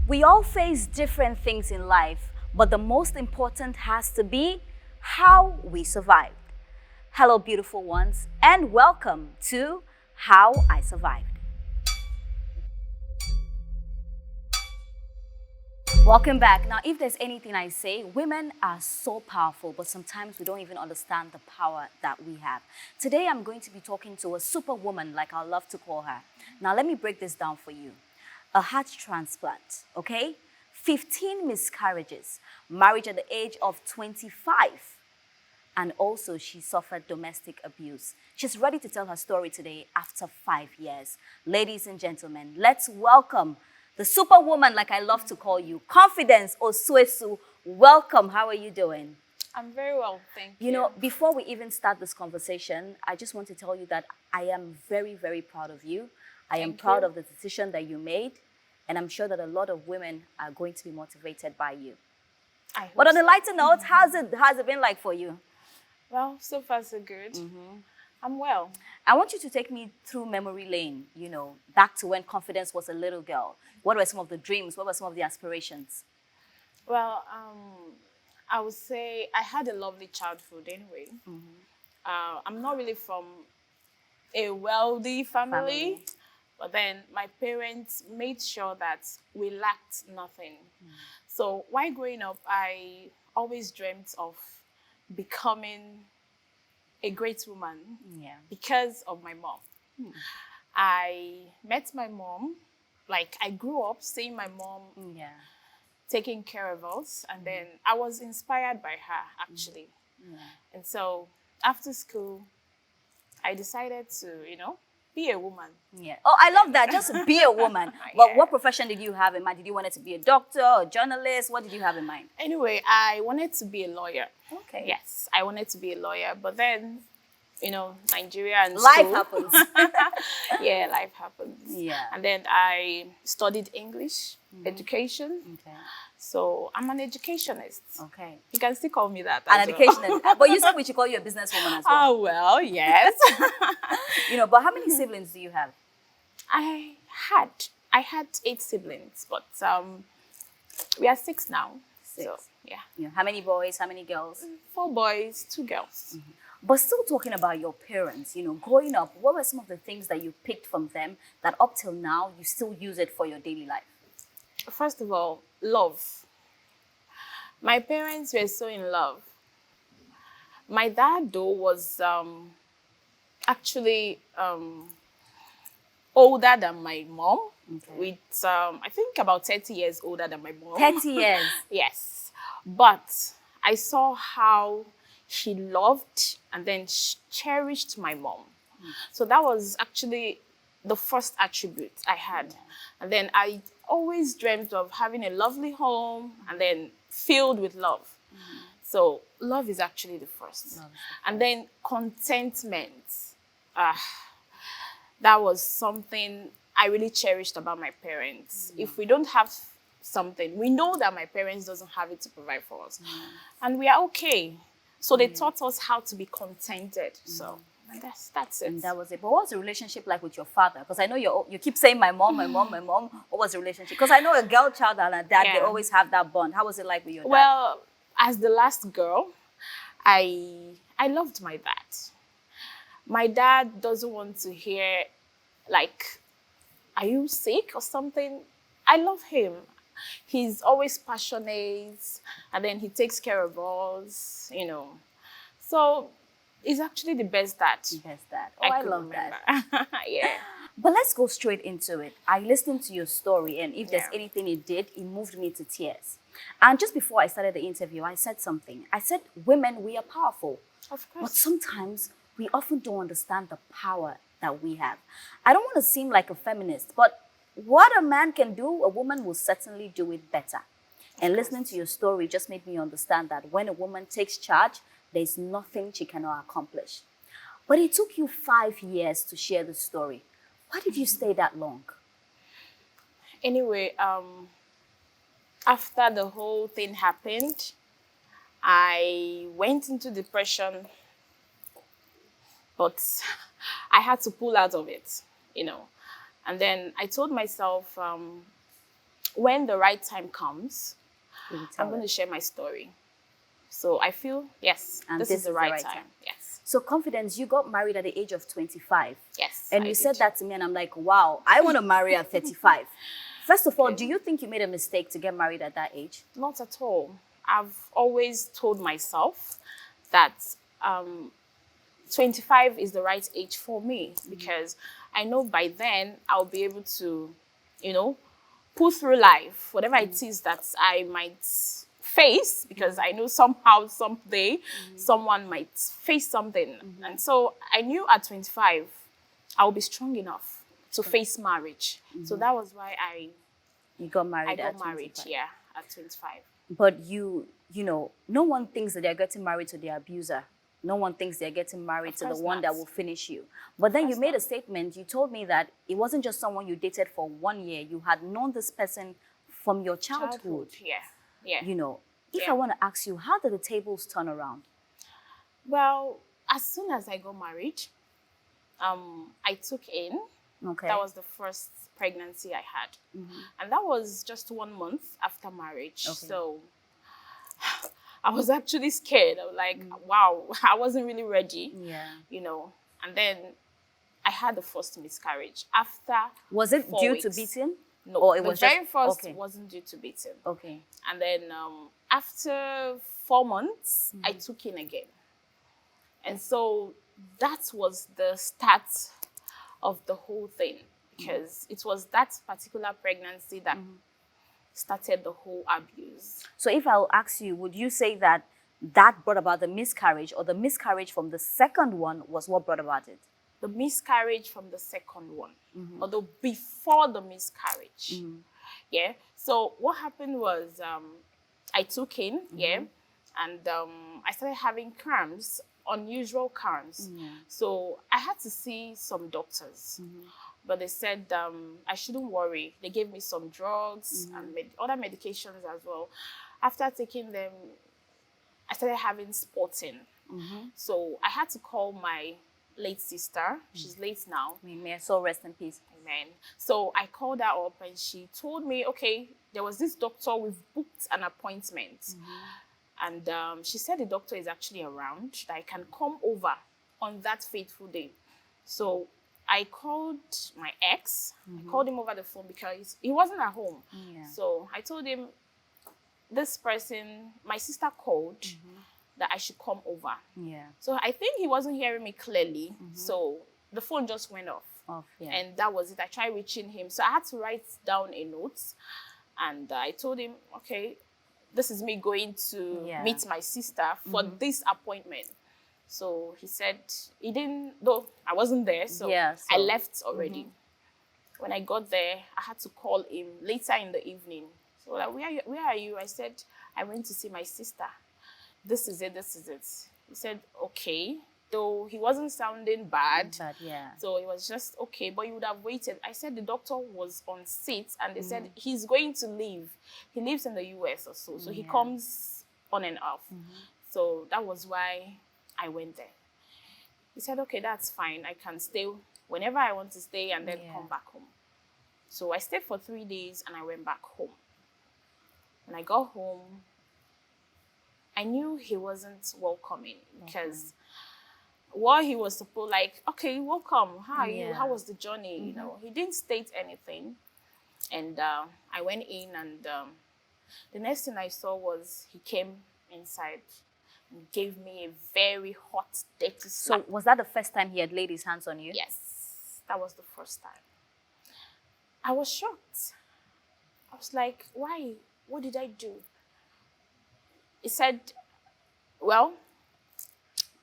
We all face different things in life, but the most important has to be how we survived. Hello, beautiful ones, and welcome to How I Survived. Welcome back. Now, if there's anything I say, women are so powerful, but sometimes we don't even understand the power that we have. Today, I'm going to be talking to a superwoman, like I love to call her. Now, let me break this down for you. A heart transplant, okay? 15 miscarriages, marriage at the age of 25. And also, she suffered domestic abuse. She's ready to tell her story today after 5 years. Ladies and gentlemen, let's welcome the superwoman, like I love to call you, Confidence Osuesu. Welcome. How are you doing? I'm very well, thank you. You know, before we even start this conversation, I just want to tell you that I am very, very proud of you. I am proud of the decision that you made, and I'm sure that a lot of women are going to be motivated by you. But on a lighter note, how's it been like for you? Well, so far so good. I'm well. I want you to take me through memory lane, you know, back to when Confidence was a little girl. What were some of the dreams? What were some of the aspirations? Well, I would say I had a lovely childhood anyway. I'm not really from a wealthy family. But then my parents made sure that we lacked nothing. So while growing up, I always dreamt of becoming a great woman because of my mom. I met my mom, like I grew up seeing my mom taking care of us, and then I was inspired by her actually. And so after school, I decided to, be a woman. Oh, I love that. Just be a woman. But what profession did you have in mind? Did you want it to be a doctor or a journalist? What did you have in mind? Anyway, I wanted to be a lawyer. Okay. Yes, I wanted to be a lawyer. But then, Nigeria and life happens. Yeah, life happens. Yeah. And then I studied English education. Okay. So I'm an educationist. Okay. You can still call me that. An educationist. But you said we should call you a businesswoman as well. Oh, well, yes. But how many siblings do you have? I had 8 siblings, but we are 6 now. 6. So, yeah. How many boys? How many girls? 4 boys, 2 girls. But still talking about your parents, growing up, what were some of the things that you picked from them that up till now you still use it for your daily life? First of all, love. My parents were so in love. My dad, though, was actually older than my mom, with, I think, about 30 years older than my mom. 30 years? Yes. But I saw how he loved and then cherished my mom. So that was actually the first attribute I had. And then I always dreamt of having a lovely home and then filled with love. So love is actually the first. And then contentment. That was something I really cherished about my parents. If we don't have something, we know that my parents doesn't have it to provide for us. And we are okay. So they taught us how to be contented. So that's it. And that was it. But what was the relationship like with your father? Because I know you keep saying my mom, my mom, my mom. What was the relationship? Because I know a girl child and a dad, they always have that bond. How was it like with your dad? Well, as the last girl, I loved my dad. My dad doesn't want to hear, like, are you sick or something? I love him. He's always passionate, and then he takes care of us, So he's actually the best dad. Best dad. Oh, I love that. Yeah. But let's go straight into it. I listened to your story, and if there's anything it did, it moved me to tears. And just before I started the interview, I said something. I said, women, we are powerful. Of course. But sometimes we often don't understand the power that we have. I don't want to seem like a feminist, but what a man can do, a woman will certainly do it better. And listening to your story just made me understand that when a woman takes charge, there's nothing she cannot accomplish. But it took you 5 years to share the story. Why did you stay that long? Anyway, after the whole thing happened, I went into depression, but I had to pull out of it, And then I told myself, when the right time comes, Will you I'm tell going to us? share my story. So I feel, yes, And this is the right time. Yes. So Confidence, you got married at the age of 25. Yes, And I you did. said that to me and I'm like, wow, I want to marry at 35. First of all, Okay. do you think you made a mistake to get married at that age? Not at all. I've always told myself that 25 is the right age for me because I know by then I'll be able to, you know, pull through life, whatever it is that I might face, because I know somehow, someday, someone might face something. And so I knew at 25, I'll be strong enough to face marriage. So that was why You got I married got at married, 25. yeah, at 25. But you know, no one thinks that they're getting married to their abuser. No one thinks they're getting married to the course one that not. will finish you. But then you course made a not. statement. You told me that it wasn't just someone you dated for 1 year. You had known this person from your childhood. Yeah, yeah. You know, if Yeah. I want to ask you, how did the tables turn around? Well, as soon as I got married, I took in. Okay. That was the first pregnancy I had. And that was just 1 month after marriage. Okay. So I was actually scared. I was like, wow, I wasn't really ready, Yeah. you know. And then I had the first miscarriage after Was it 4 due weeks. to beating? No, Or it the was very just first okay. wasn't due to beating. Okay. And then after 4 months, I took in again. And so that was the start of the whole thing, because it was that particular pregnancy that started the whole abuse. So if I'll ask you, would you say that that brought about the miscarriage, or the miscarriage from the second one was what brought about it? The miscarriage from the second one, although before the miscarriage. Yeah. So what happened was I took in, yeah, and I started having cramps, unusual cramps. So I had to see some doctors. But they said I shouldn't worry. They gave me some drugs and other medications as well. After taking them, I started having spotting. So I had to call my late sister. She's late now. May her soul rest in peace. Amen. So I called her up and she told me, okay, there was this doctor, we've booked an appointment. And she said the doctor is actually around, that I can come over on that fateful day. So I called my ex. I called him over the phone because he wasn't at home. Yeah. So I told him, this person, my sister called, that I should come over. Yeah. So I think he wasn't hearing me clearly. So the phone just went off. Yeah. And that was it. I tried reaching him. So I had to write down a note. And I told him, okay, this is me going to meet my sister for this appointment. So he said, he didn't, though I wasn't there, so, I left already. When I got there, I had to call him later in the evening. So like, where are you? I said, I went to see my sister. This is it, this is it. He said, okay. Though he wasn't sounding bad. Yeah. So it was just, okay, but you would have waited. I said the doctor was on seat and they said he's going to leave. He lives in the US or so. So he comes on and off. So that was why I went there. He said, okay, that's fine. I can stay whenever I want to stay and then come back home. So I stayed for 3 days and I went back home. When I got home, I knew he wasn't welcoming because what he was supposed, like, okay, welcome. How are you? How was the journey? You know, he didn't state anything. And I went in and the next thing I saw was he came inside and gave me a very hot, dirty slap. So was that the first time he had laid his hands on you? Yes, that was the first time. I was shocked. I was like, why? What did I do? He said, well,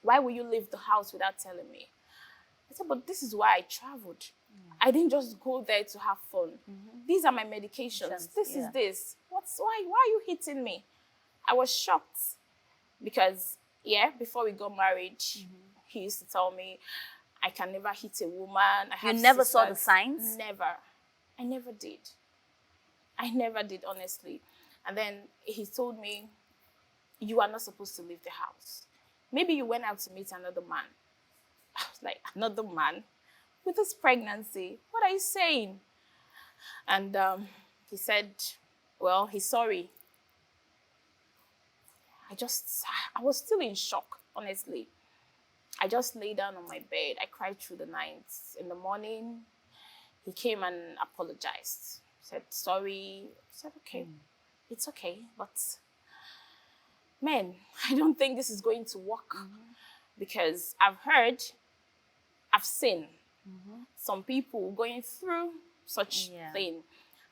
why will you leave the house without telling me? I said, but this is why I traveled. I didn't just go there to have fun. These are my medications. This is this. Why are you hitting me? I was shocked because, before we got married, he used to tell me, I can never hit a woman. You never saw the signs? Never. I never did. I never did, honestly. And then he told me, you are not supposed to leave the house. Maybe you went out to meet another man. I was like, another man? With this pregnancy? What are you saying? And he said, Well, he's sorry. I was still in shock, honestly. I just lay down on my bed. I cried through the night. In the morning, he came and apologized. Said sorry. I said, okay, it's okay. But man, I don't think this is going to work. Because I've seen some people going through such Yeah. thing.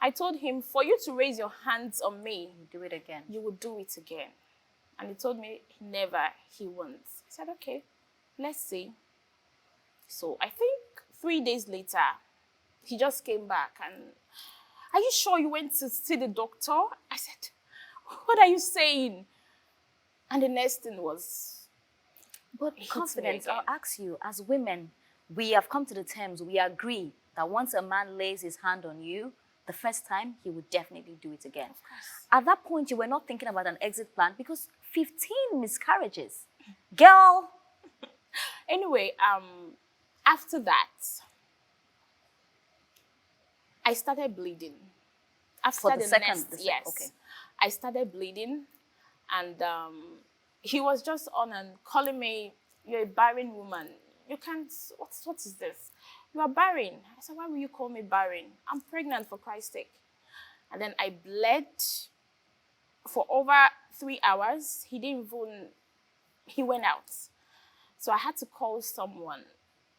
I told him, for you to raise your hands on me, Do it again. you will do it again. And he told me never, he won't. I said, okay, let's see. So I think 3 days later, he just came back and, are you sure you went to see the doctor? I said, what are you saying? And the next thing was, But hit me confidence, again. I'll ask you, as women, we have come to the terms, we agree that once a man lays his hand on you, the first time, he would definitely do it again. Of course. At that point, you were not thinking about an exit plan because 15 miscarriages. Girl, Anyway, after that, I started bleeding. After For the second- next, the sec- yes, okay. I started bleeding, and he was just on and calling me, "You're a barren woman. You can't. What is this? You are barren." I said, "Why will you call me barren? I'm pregnant, for Christ's sake." And then I bled for over 3 hours. He didn't even. He went out. So I had to call someone,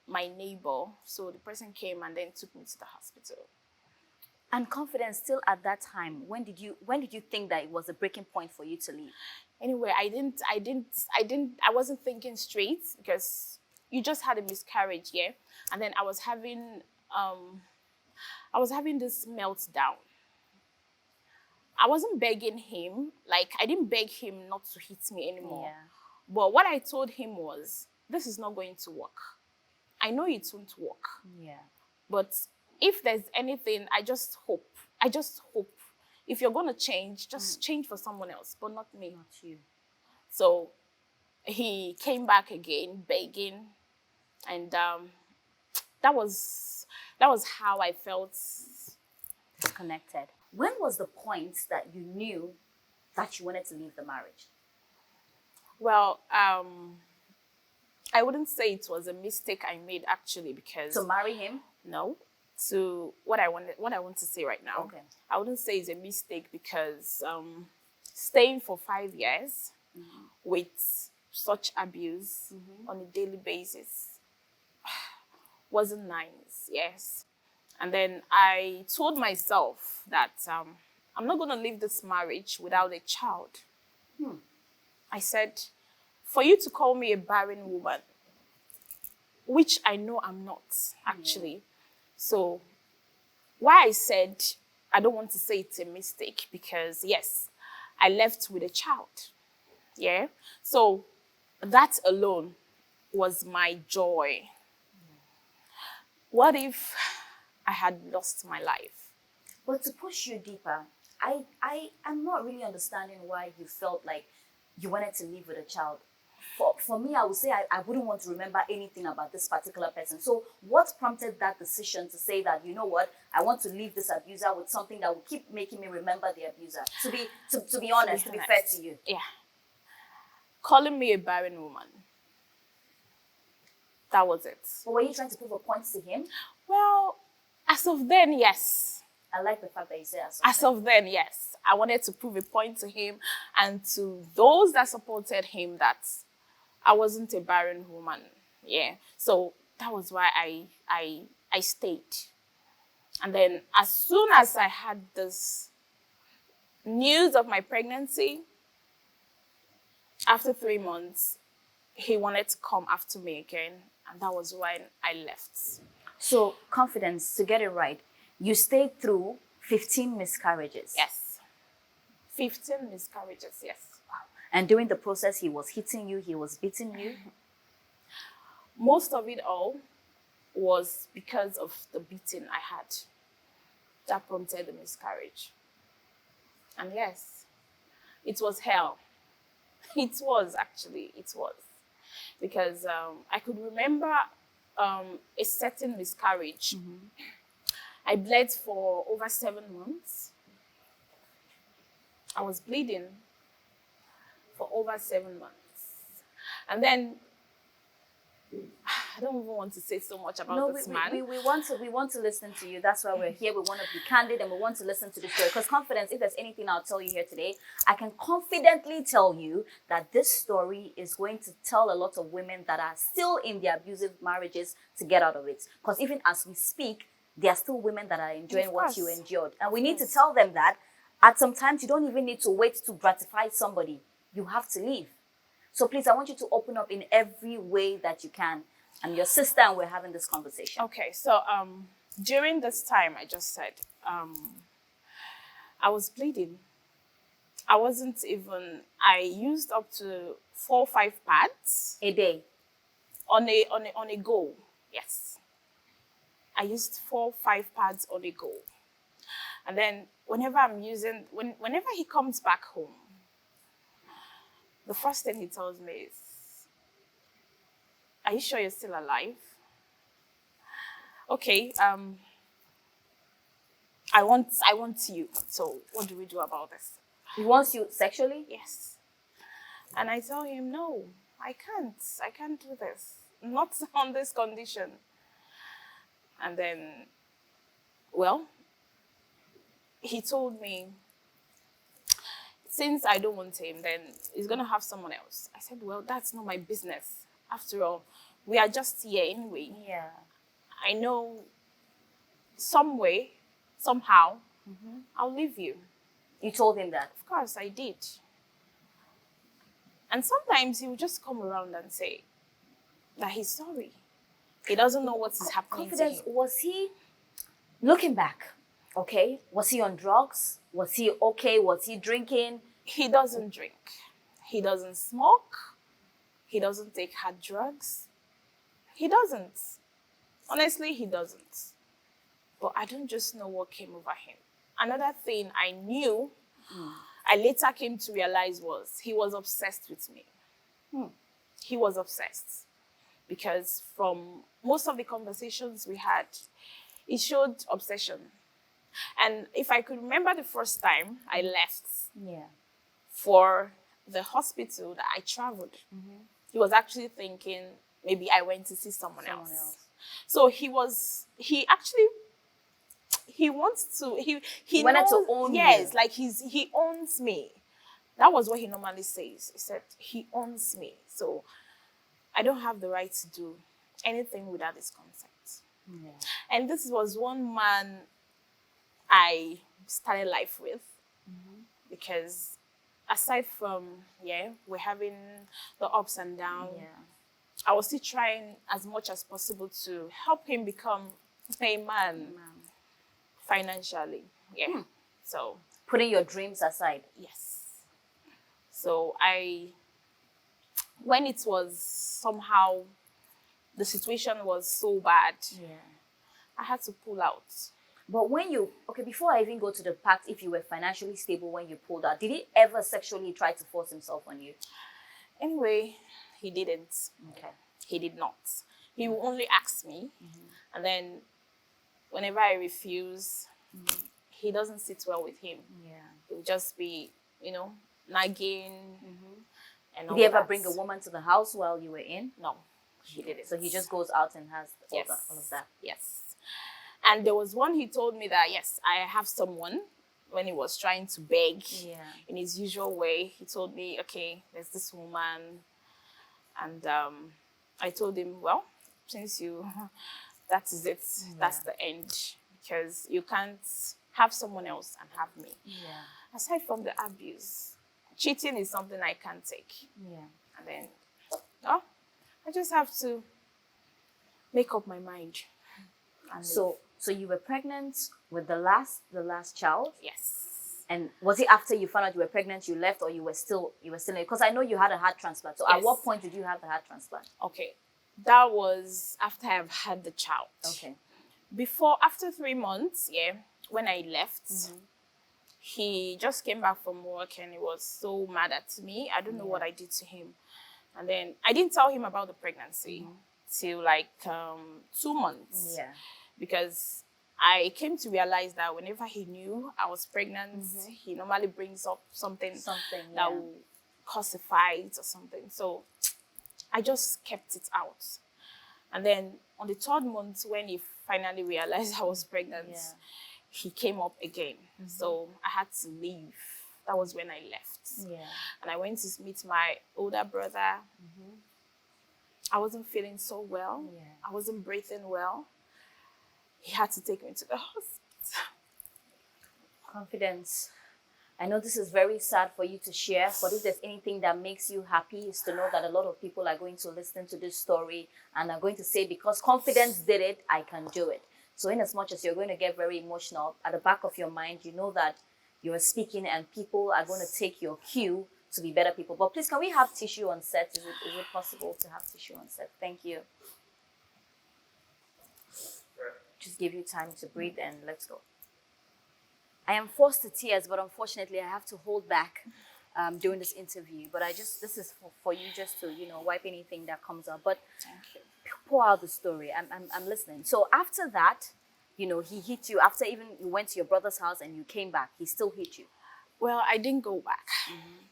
my neighbor. So the person came and then took me to the hospital. and confidence still at that time, when did you think that it was a breaking point for you to leave? Anyway, I wasn't thinking straight because you just had a miscarriage, yeah? And then I was having this meltdown. I wasn't begging him, like I didn't beg him not to hit me anymore. Yeah. But what I told him was, this is not going to work. I know it won't work. Yeah. But if there's anything, I just hope. If you're going to change, just change for someone else, but not me. Not you. So he came back again, begging. And that was how I felt. Disconnected. When was the point that you knew that you wanted to leave the marriage? Well, I wouldn't say it was a mistake I made, actually, because To marry him? no. To what I want to say right now. Okay. I wouldn't say it's a mistake because staying for 5 years with such abuse on a daily basis wasn't nice. Yes. And then I told myself that I'm not going to leave this marriage without a child. I said, for you to call me a barren woman, which I know I'm not, actually. So why I said I don't want to say it's a mistake, because yes, I left with a child. Yeah. So that alone was my joy. What if I had lost my life? But to push you deeper, I am not really understanding why you felt like you wanted to live with a child. For me, I would say I wouldn't want to remember anything about this particular person. So what prompted that decision to say that, you know what, I want to leave this abuser with something that will keep making me remember the abuser? To be honest, to be fair to you. Yeah. Calling me a barren woman. That was it. But were you trying to prove a point to him? Well, as of then, yes. I like the fact that you said As of then, yes. I wanted to prove a point to him and to those that supported him that I wasn't a barren woman. Yeah. So that was why I stayed. And then as soon as I had this news of my pregnancy, after 3 months, he wanted to come after me again. And that was when I left. So, confidence, to get it right, you stayed through 15 miscarriages. Yes. 15 miscarriages, yes. And during the process, he was hitting you, he was beating you. Most of it all was because of the beating I had that prompted the miscarriage. And yes, it was hell. It was, actually, it was. Because I could remember a certain miscarriage. I bled for over 7 months. I was bleeding for over 7 months. And then I don't even want to say so much about No, this man. we want to listen to you. That's why we're here. We want to be candid and we want to listen to the story. Because confidence, if there's anything I'll tell you here today, I can confidently tell you that this story is going to tell a lot of women that are still in their abusive marriages to get out of it. Because even as we speak, there are still women that are enjoying what you endured. And we need to tell them that at some times you don't even need to wait to gratify somebody. You have to leave. So please, I want you to open up in every way that you can. I'm your sister and we're having this conversation. Okay, so during this time I just said, I was bleeding. I wasn't even, I used up to 4 or 5 pads A day. on a go. Yes. I used 4 or 5 pads on a go. And then whenever whenever he comes back home, the first thing he tells me is, "Are you sure you're still alive?" Okay, I want you. So what do we do about this? He wants you sexually? Yes. And I tell him, no, I can't do this. Not on this condition. And then, well, he told me, since I don't want him, then he's going to have someone else. I said, well, that's not my business. After all, we are just here anyway. Yeah. I know some way, somehow, I'll leave you. You told him that? Of course, I did. And sometimes he would just come around and say that he's sorry. He doesn't know what is happening to him. Was he, looking back, okay, was he on drugs? Was he okay? Was he drinking? He doesn't drink. He doesn't smoke. He doesn't take hard drugs. He doesn't. Honestly, he doesn't. But I don't just know what came over him. Another thing I knew, I later came to realize, was he was obsessed with me. He was obsessed. Because from most of the conversations we had, it showed obsession. And if I could remember the first time I left for the hospital that I traveled, he was actually thinking maybe I went to see someone else. So he wants to, he wanted knows, to own yes, you. like he owns me. That was what he normally says. He said, he owns me. So I don't have the right to do anything without his consent. And this was one man I started life with, because aside from, we're having the ups and downs, I was still trying as much as possible to help him become a man financially. So putting your dreams aside. Yes. So when it was somehow, the situation was so bad, I had to pull out. But when you, before I even go to the part, if you were financially stable when you pulled out, did he ever sexually try to force himself on you? Anyway, he didn't. Okay. He did not. He would only ask me. And then whenever I refuse, he doesn't sit well with him. It would just be, nagging. And did he ever bring a woman to the house while you were in? No, he didn't. So he just goes out and has all of that. Yes. And there was one, he told me that, yes, I have someone, when he was trying to beg in his usual way. He told me, okay, there's this woman. And I told him, well, since that is it, that's the end. Because you can't have someone else and have me. Aside from the abuse, cheating is something I can't take. And then, I just have to make up my mind. And so you were pregnant with the last child? Yes. And was it after you found out you were pregnant, you left, or you were still because I know you had a heart transplant. So at what point did you have the heart transplant? Okay. That was after I've had the child. Okay. After 3 months, when I left, he just came back from work and he was so mad at me. I don't know what I did to him. And then I didn't tell him about the pregnancy till like 2 months. Because I came to realize that whenever he knew I was pregnant, he normally brings up something, Something, that yeah. will cause a fight or something. So I just kept it out. And then on the third month, when he finally realized I was pregnant, Yeah. he came up again. So I had to leave. That was when I left. Yeah. And I went to meet my older brother. I wasn't feeling so well. Yeah. I wasn't breathing well. He had to take me to the hospital. Confidence. I know this is very sad for you to share, but if there's anything that makes you happy, is to know that a lot of people are going to listen to this story and are going to say, because confidence did it, I can do it. So in as much as you're going to get very emotional, at the back of your mind, you know that you're speaking and people are going to take your cue to be better people. But please, can we have tissue on set? Is it possible to have tissue on set? Thank you. Just give you time to breathe and let's go. I am forced to tears, but unfortunately I have to hold back during this interview. But this is for you just to, wipe anything that comes up. But Thank you. pour out the story. I'm listening. So after that, he hit you. After even you went to your brother's house and you came back, he still hit you. Well, I didn't go back.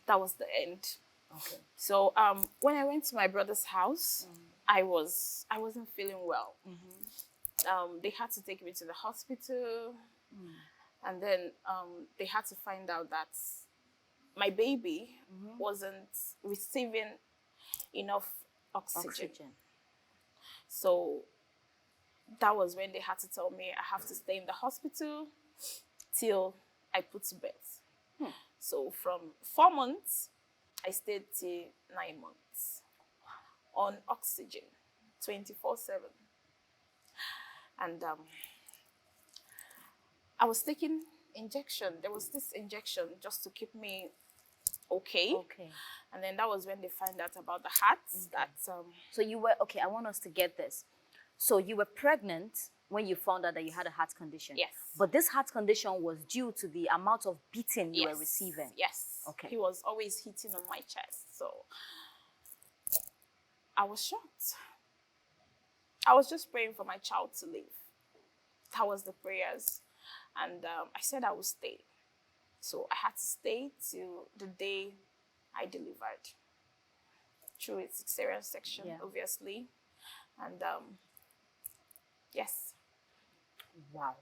That was the end. Okay. So when I went to my brother's house, I wasn't feeling well. They had to take me to the hospital. And then they had to find out that my baby wasn't receiving enough oxygen. So that was when they had to tell me I have to stay in the hospital till I put to bed. So from 4 months, I stayed till 9 months on oxygen, 24/7. And I was taking injection. There was this injection just to keep me okay. Okay. And then that was when they found out about the heart. That So you were, okay, I want us to get this. So you were pregnant when you found out that you had a heart condition. Yes. But this heart condition was due to the amount of beating you were receiving. Yes. Okay. He was always hitting on my chest. So I was shocked. I was just praying for my child to live. That was the prayers. And I said I would stay. So I had to stay till the day I delivered. Through a cesarean section, obviously. And yes. Wow.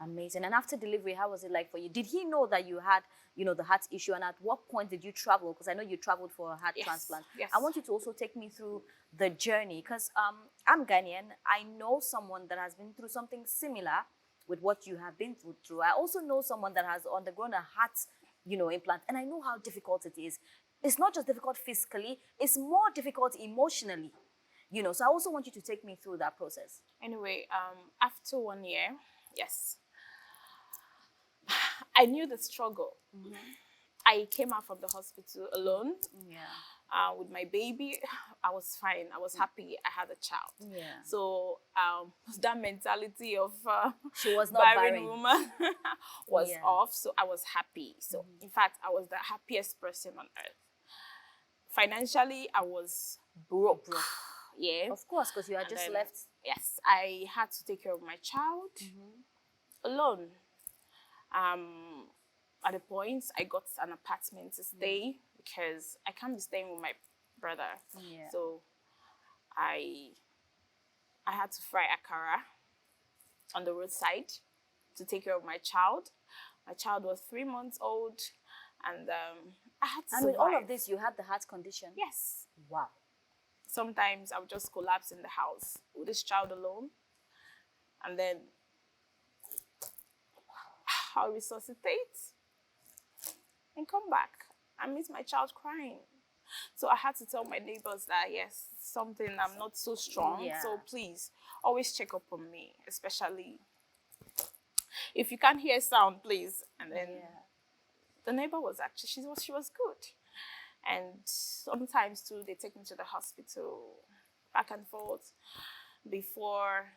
Amazing. And after delivery, how was it like for you? Did he know that you had, the heart issue? And at what point did you travel? Because I know you traveled for a heart transplant. Yes. I want you to also take me through the journey. Because I'm Ghanaian. I know someone that has been through something similar with what you have been through. I also know someone that has undergone a heart, implant. And I know how difficult it is. It's not just difficult physically. It's more difficult emotionally. So I also want you to take me through that process. Anyway, after 1 year, yes, I knew the struggle. I came out from the hospital alone. With my baby. I was fine. I was happy I had a child. So that mentality of she was not barren woman was off. So I was happy. So in fact, I was the happiest person on earth. Financially, I was broke. Yeah. Of course, because you had just left. Yes, I had to take care of my child alone. At a point, I got an apartment to stay because I can't be staying with my brother. So I had to fry akara on the roadside to take care of my child. My child was 3 months old, and I had to survive. And with all of this, you had the heart condition? Yes. Wow. Sometimes I would just collapse in the house with this child alone. And then I'll resuscitate and come back and meet my child crying. So I had to tell my neighbors that, yes, something, I'm not so strong. So please, always check up on me, especially if you can't hear sound, please. And then the neighbor was actually, she was good. And sometimes too, they take me to the hospital back and forth before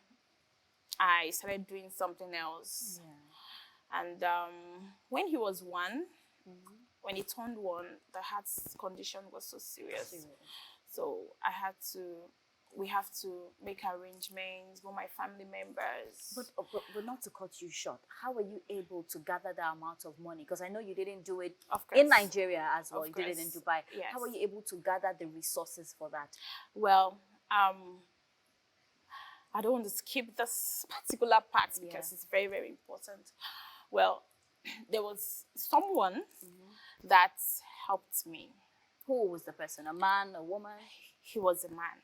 I started doing something else. And when he was 1, when he turned 1, the heart condition was so serious. So I had to we have to make arrangements with my family members. But not to cut you short, how were you able to gather that amount of money? Because I know you didn't do it Of course. in Nigeria as well. Of You did it in course. Dubai. Yes. How were you able to gather the resources for that? Well, I don't want to skip this particular part because it's very, very important. Well, there was someone that helped me. Who was the person? A man, a woman? He was a man.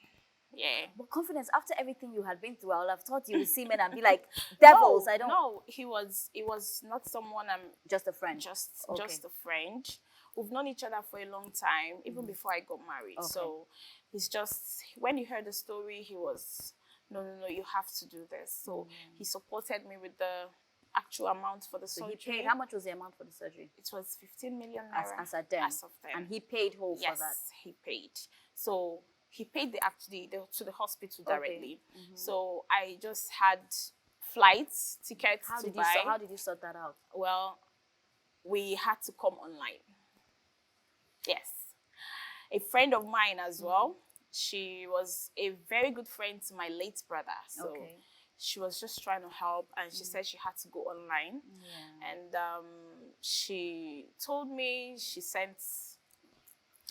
Yeah. But confidence, after everything you had been through, I would have thought you would see men and be like, devils, I don't... No, he was not someone I'm... Just a friend? Just a friend. We've known each other for a long time, even before I got married. Okay. So he's just... When he heard the story, he was, no, you have to do this. So he supported me with the actual amount for the surgery. He paid, how much was the amount for the surgery? It was 15 million naira. As of then? And he paid whole for that? Yes, he paid. So he paid to the hospital directly. So I just had flights, tickets to buy. How did you sort that out? Well, we had to come online. Yes. A friend of mine as well, she was a very good friend to my late brother. So she was just trying to help, and she said she had to go online. And she told me, she sent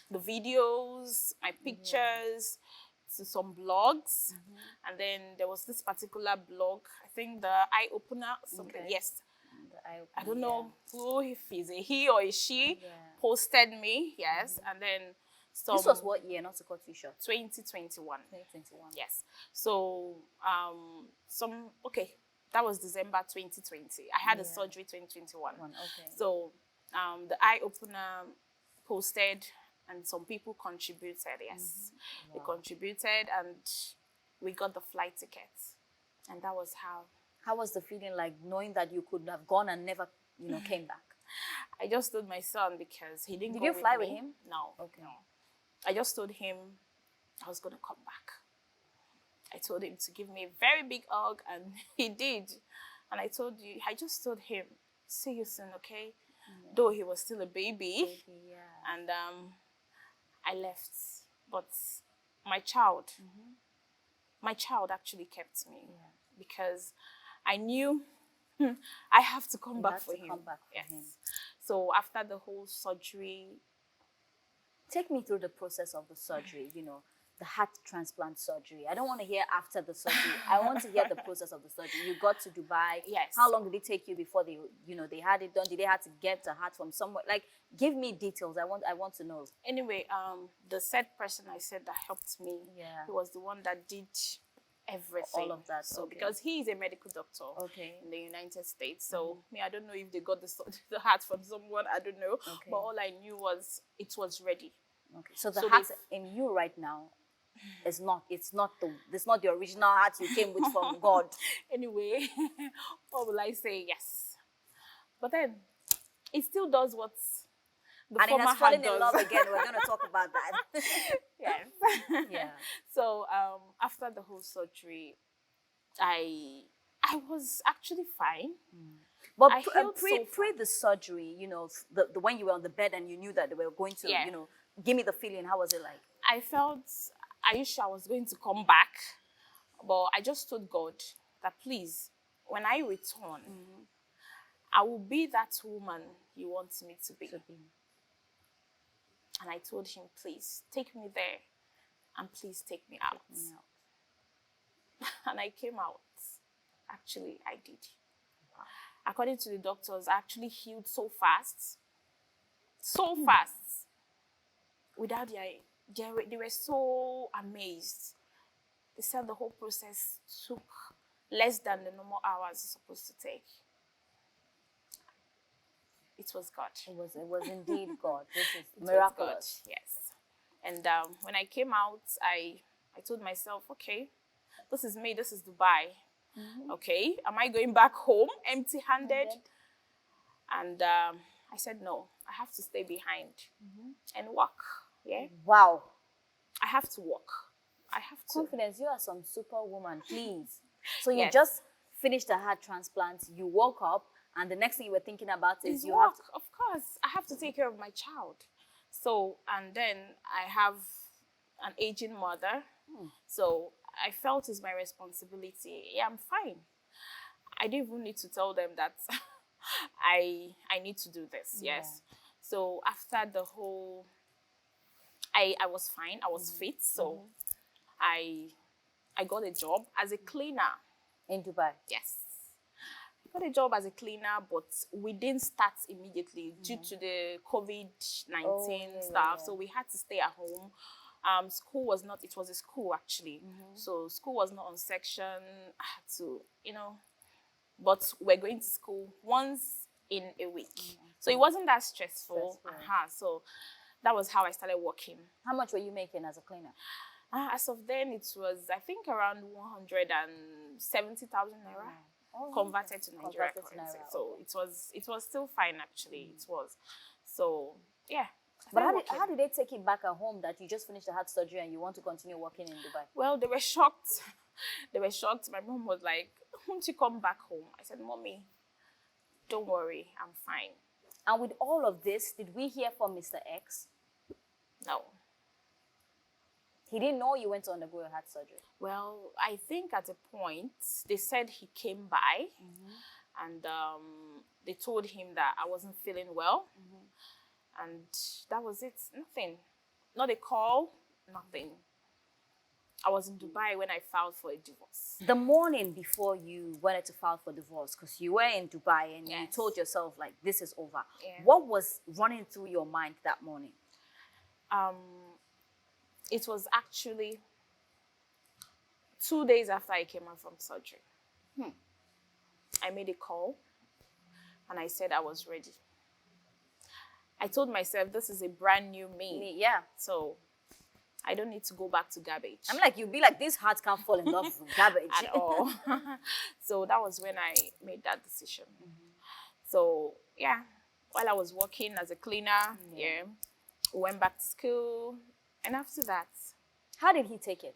the videos, my pictures to some blogs. And then there was this particular blog, I think the Eye Opener, something. Yes. I don't know who, if he's a he or a she, posted me. Yes. And then this was what year, not to cut you short? 2021. 2021. Yes. So that was December 2020. I had a surgery 2021. So the Eye Opener posted, and some people contributed. Yes. They contributed, and we got the flight tickets. And that was how. How was the feeling like, knowing that you could have gone and never, came back? I just told my son, because he didn't go with me. Did you fly with him? No. Okay. No. I just told him I was going to come back. I told him to give me a very big hug, and he did. And I just told him, see you soon, okay? Though he was still a baby. And I left. But my child actually kept me, because I knew I have to come back for him. So after the whole surgery... Take me through the process of the surgery, the heart transplant surgery. I don't want to hear after the surgery. I want to hear the process of the surgery. You got to Dubai. Yes. How long did it take you before they had it done? Did they have to get the heart from somewhere? Like, give me details. I want to know. Anyway, the said person I said that helped me, he was the one that did everything. All of that. So because he is a medical doctor in the United States. So I don't know if they got the heart from someone. I don't know. But all I knew was it was ready. Okay. So the heart in you right now it's not the original heart you came with from God. Anyway, what will I say? Yes. But then it still does what the and former it has fallen does. in love again. We're going to talk about that. Yes. Yeah. So after the whole surgery, I was actually fine. But pre the surgery, the when you were on the bed and you knew that they were going to, give me the feeling. How was it like? I felt I was going to come back, but I just told God that, please, when I return, I will be that woman you want me to be. And I told him, please, take me there, and please take me out. And I came out. Actually, I did. Wow. According to the doctors, I actually healed so fast. So fast. Without they were so amazed. They said the whole process took less than the normal hours it's supposed to take. It was God. It was indeed God. This is miraculous. God, yes. And when I came out, I told myself, okay, this is me, this is Dubai. Okay, am I going back home empty-handed? And I said, no, I have to stay behind and work. Yeah. Wow. I have to work. I have to. Confidence, you are some superwoman, please. So you just finished the heart transplant, you woke up, and the next thing you were thinking about is you have to... Of course, I have to take care of my child. So, and then I have an aging mother. So I felt it's my responsibility. Yeah, I'm fine. I didn't even need to tell them that I need to do this. Yes. So after the whole, I was fine. I was fit. So I I got a job as a cleaner. In Dubai. Yes. I got a job as a cleaner, but we didn't start immediately due to the COVID-19 stuff. So we had to stay at home. School was not, it was a school actually. So school was not on section. I had to, but we're going to school once in a week. So it wasn't that stressful. So that was how I started working. How much were you making as a cleaner? As of then, it was, I think, around 170,000 naira converted to Nigeria currency. So it was still fine, actually. It was. So, yeah. But how did they take it back at home that you just finished the heart surgery and you want to continue working in Dubai? Well, they were shocked. They were shocked. My mom was like, won't you come back home? I said, Mommy, don't worry, I'm fine. And with all of this, did we hear from Mr. X? No. He didn't know you went to undergo a heart surgery? Well, I think at a point, they said he came by and they told him that I wasn't feeling well. And that was it. Nothing. Not a call, nothing. I was in Dubai when I filed for a divorce. The morning before you wanted to file for divorce, because you were in Dubai and you told yourself, like, this is over. What was running through your mind that morning? It was actually 2 days after I came out from surgery. I made a call and I said I was ready. I told myself, this is a brand new me. Yeah. So I don't need to go back to garbage. I'm like, you'd be like, this heart can't fall in love with garbage. At all. So that was when I made that decision. So, yeah, while I was working as a cleaner, we went back to school. And after that... How did he take it?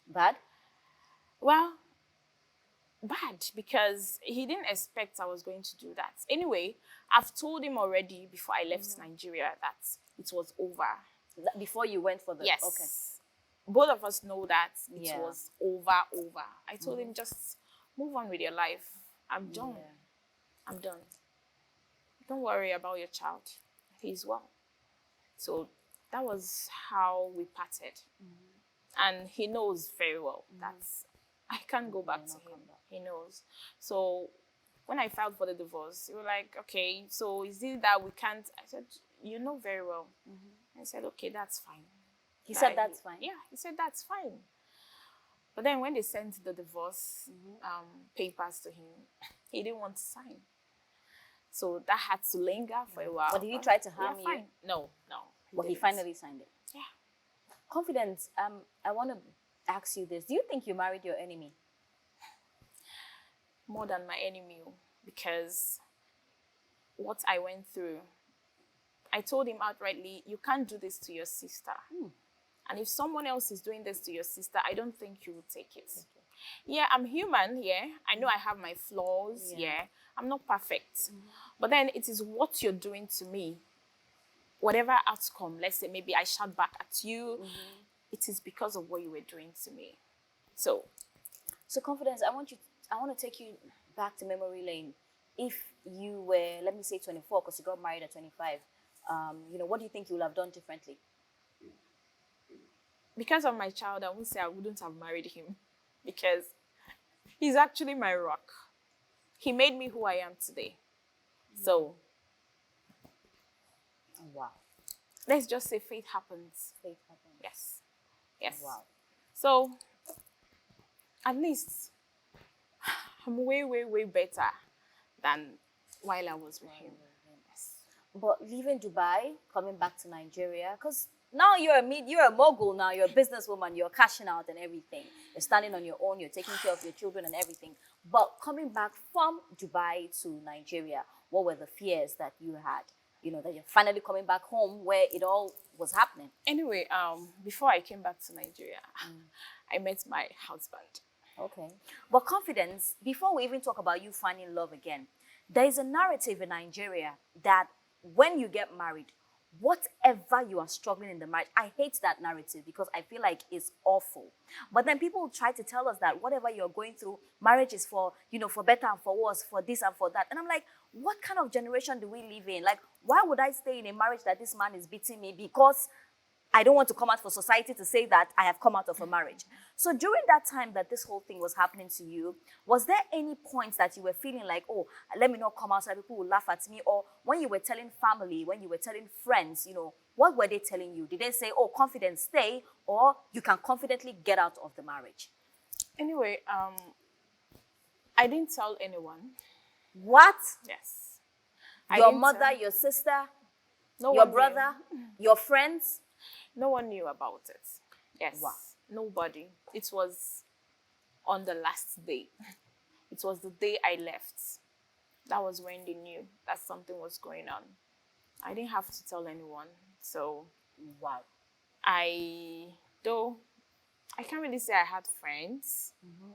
Bad? Well, bad, because he didn't expect I was going to do that. Anyway, I've told him already before I left Nigeria that it was over. Before you went for the... Yes. Okay. Both of us know that it was over. I told him, just move on with your life. I'm done. I'm done. Don't worry about your child. He's well. So that was how we parted. And he knows very well that I can't go back to him. He knows. So when I filed for the divorce, he was like, okay, so is it that we can't? I said, you know very well. I said, okay, that's fine. He said that's fine? Yeah, he said that's fine. But then when they sent the divorce papers to him, he didn't want to sign. So that had to linger for a while. But did he try to harm you? Fine. No. But he finally signed it? Yeah. Confidence, I want to ask you this. Do you think you married your enemy? More than my enemy, because what I went through, I told him outrightly, you can't do this to your sister. And if someone else is doing this to your sister, I don't think you will take it. Yeah, I'm human, I know I have my flaws, I'm not perfect. But then it is what you're doing to me. Whatever outcome, let's say maybe I shout back at you, it is because of what you were doing to me. So Confidence, I want to take you back to memory lane. If you were, let me say 24, because you got married at 25, what do you think you would have done differently? Because of my child, I won't say I wouldn't have married him, because he's actually my rock. He made me who I am today. So, wow. Let's just say fate happens. Fate happens. Yes. Wow. So, at least I'm way, way, way better than while I was with him. Yes. But leaving Dubai, coming back to Nigeria, because now you're a mogul now, you're a businesswoman, you're cashing out and everything. You're standing on your own, you're taking care of your children and everything. But coming back from Dubai to Nigeria, what were the fears that you had? That you're finally coming back home where it all was happening. Anyway, before I came back to Nigeria, I met my husband. Okay. But Confidence, before we even talk about you finding love again, there is a narrative in Nigeria that when you get married, whatever you are struggling in the marriage. I hate that narrative because I feel like it's awful. But then people try to tell us that whatever you're going through, marriage is for, for better and for worse, for this and for that. And I'm like, what kind of generation do we live in? Like, why would I stay in a marriage that this man is beating me because I don't want to come out for society to say that I have come out of a marriage? So during that time that this whole thing was happening to you, was there any points that you were feeling like, oh, let me not come outside, people will laugh at me? Or when you were telling family, when you were telling friends, what were they telling you? Did they say, oh, confidence, stay, or you can confidently get out of the marriage? Anyway, I didn't tell anyone. What? Yes. Your mother, your sister, your brother, your friends? No one knew about it. Yes. Wow. Nobody. It was on the last day. It was the day I left. That was when they knew that something was going on. I didn't have to tell anyone. So, wow. Though I can't really say I had friends. Mm-hmm.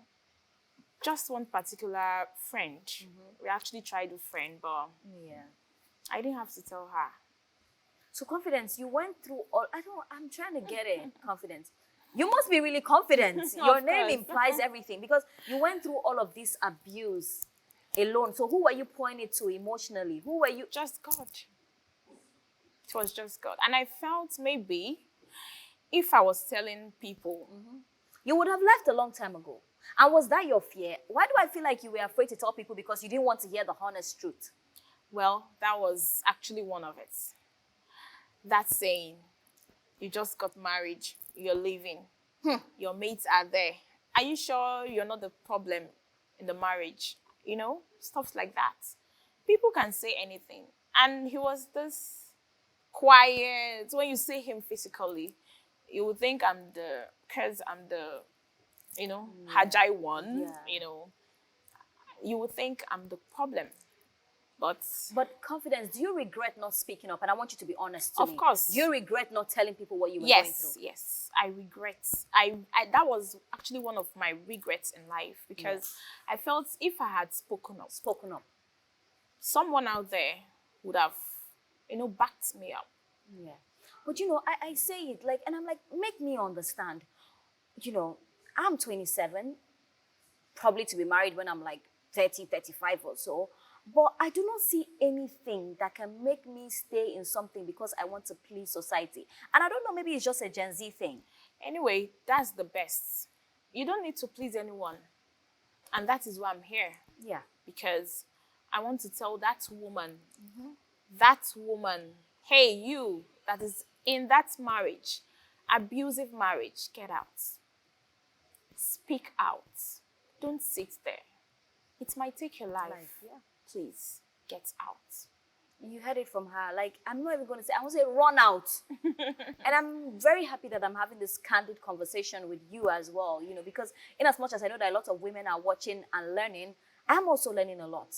Just one particular friend. Mm-hmm. We actually tried with friend, but yeah, I didn't have to tell her. So confidence, you went through all, I'm trying to get it, confidence. You must be really confident. Your name implies everything because you went through all of this abuse alone. So who were you pointing to emotionally? Who were you? Just God. It was just God. And I felt maybe if I was telling people, you would have left a long time ago. And was that your fear? Why do I feel like you were afraid to tell people because you didn't want to hear the honest truth? Well, that was actually one of it. That saying, you just got married, you're leaving, your mates are there. Are you sure you're not the problem in the marriage? Stuff like that. People can say anything. And he was this quiet. When you see him physically, you would think because I'm the, Hajai one, you would think I'm the problem. But confidence, do you regret not speaking up? And I want you to be honest to me. Of course. Do you regret not telling people what you were going through? Yes, I regret. I that was actually one of my regrets in life because I felt if I had spoken up, someone out there would have, backed me up. Yeah. But I say it like, and I'm like, make me understand. I'm 27, probably to be married when I'm like 30, 35 or so. But I do not see anything that can make me stay in something because I want to please society. And I don't know, maybe it's just a Gen Z thing. Anyway, that's the best. You don't need to please anyone. And that is why I'm here. Yeah. Because I want to tell that woman, hey, you that is in that marriage, abusive marriage, get out. Speak out. Don't sit there. It might take your life. Yeah. Please, get out. You heard it from her. Like, I'm not even going to say, I want to say run out. And I'm very happy that I'm having this candid conversation with you as well, because in as much as I know that a lot of women are watching and learning, I'm also learning a lot.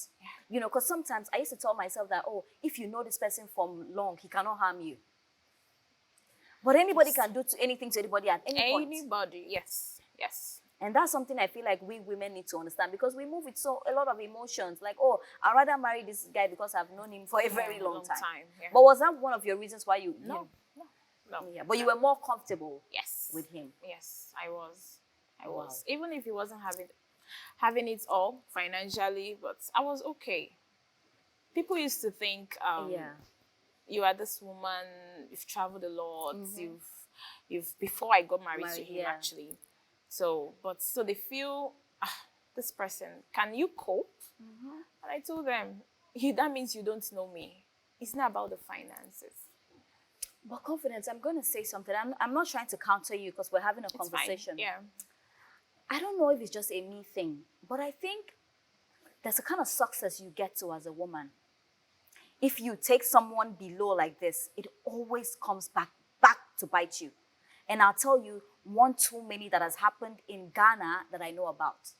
Yeah. Because sometimes I used to tell myself that, oh, if you know this person from long, he cannot harm you. But anybody can do anything to anybody at any point. Anybody, yes. And that's something I feel like we women need to understand because we move with a lot of emotions. Like, oh, I'd rather marry this guy because I've known him for a very long time. Yeah. But was that one of your reasons why you... No. Yeah, but you were more comfortable with him. Yes, I was. Wow. Even if he wasn't having it all financially, but I was okay. People used to think, you are this woman, you've traveled a lot, you've before I got married to him, actually. So they feel, this person, can you cope? And I told them, that means you don't know me. It's not about the finances. But confidence, I'm going to say something. I'm not trying to counter you because we're having a conversation. Fine. Yeah. I don't know if it's just a me thing, but I think there's a kind of success you get to as a woman. If you take someone below like this, it always comes back to bite you. And I'll tell you one too many that has happened in Ghana that I know about.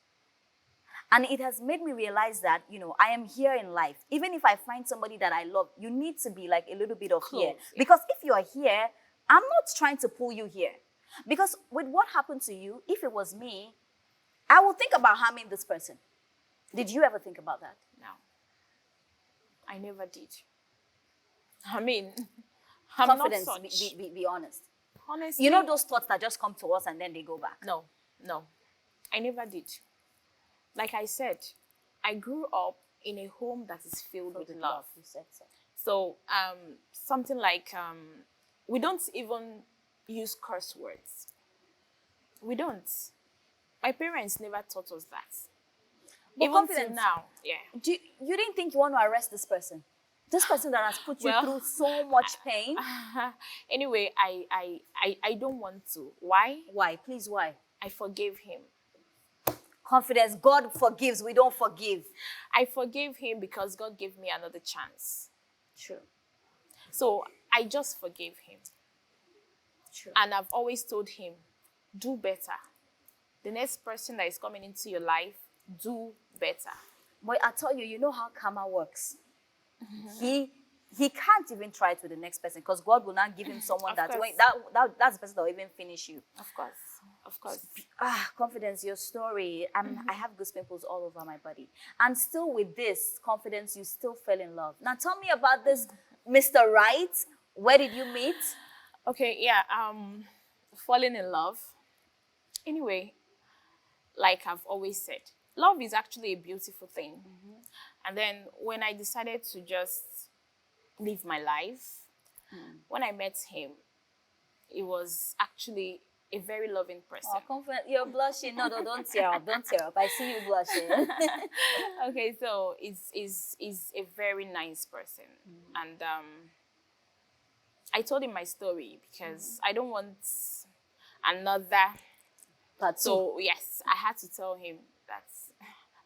And it has made me realize that, I am here in life. Even if I find somebody that I love, you need to be like a little bit of here. Because if you are here, I'm not trying to pull you here. Because with what happened to you, if it was me, I will think about harming this person. Did you ever think about that? No. I never did. I mean, I'm not Confidence, such. be honest. Honestly, You know those thoughts that just come to us and then they go back. no, no, I never did. Like I said, I grew up in a home that is filled with love. You said so. So something like we don't even use curse words. We don't. My parents never taught us that. But Even till confidence, now, yeah. you didn't think you want to arrest this person? This person that has put you Well, through so much pain? Anyway, I don't want to. Why? Why? Please, why? I forgave him. Confidence, God forgives, we don't forgive. I forgave him because God gave me another chance. True. So I just forgave him. True. And I've always told him, do better. The next person that is coming into your life, do better. But I tell you, you know how karma works. He can't even try it with the next person because God will not give him someone Of that's course. that's the person that will even finish you. Of course. Of course. Confidence, your story. I have goose pimples all over my body. And still with this confidence, you still fell in love. Now tell me about this Mr. Right. Where did you meet? Okay, yeah. Falling in love. Anyway, like I've always said, love is actually a beautiful thing. And then when I decided to just live my life, when I met him, it was actually a very loving person. Oh, confident. You're blushing. No, don't tear up. Don't tear up. I see you blushing. Okay, so is a very nice person. And I told him my story because I don't want another. But So yes, I had to tell him that,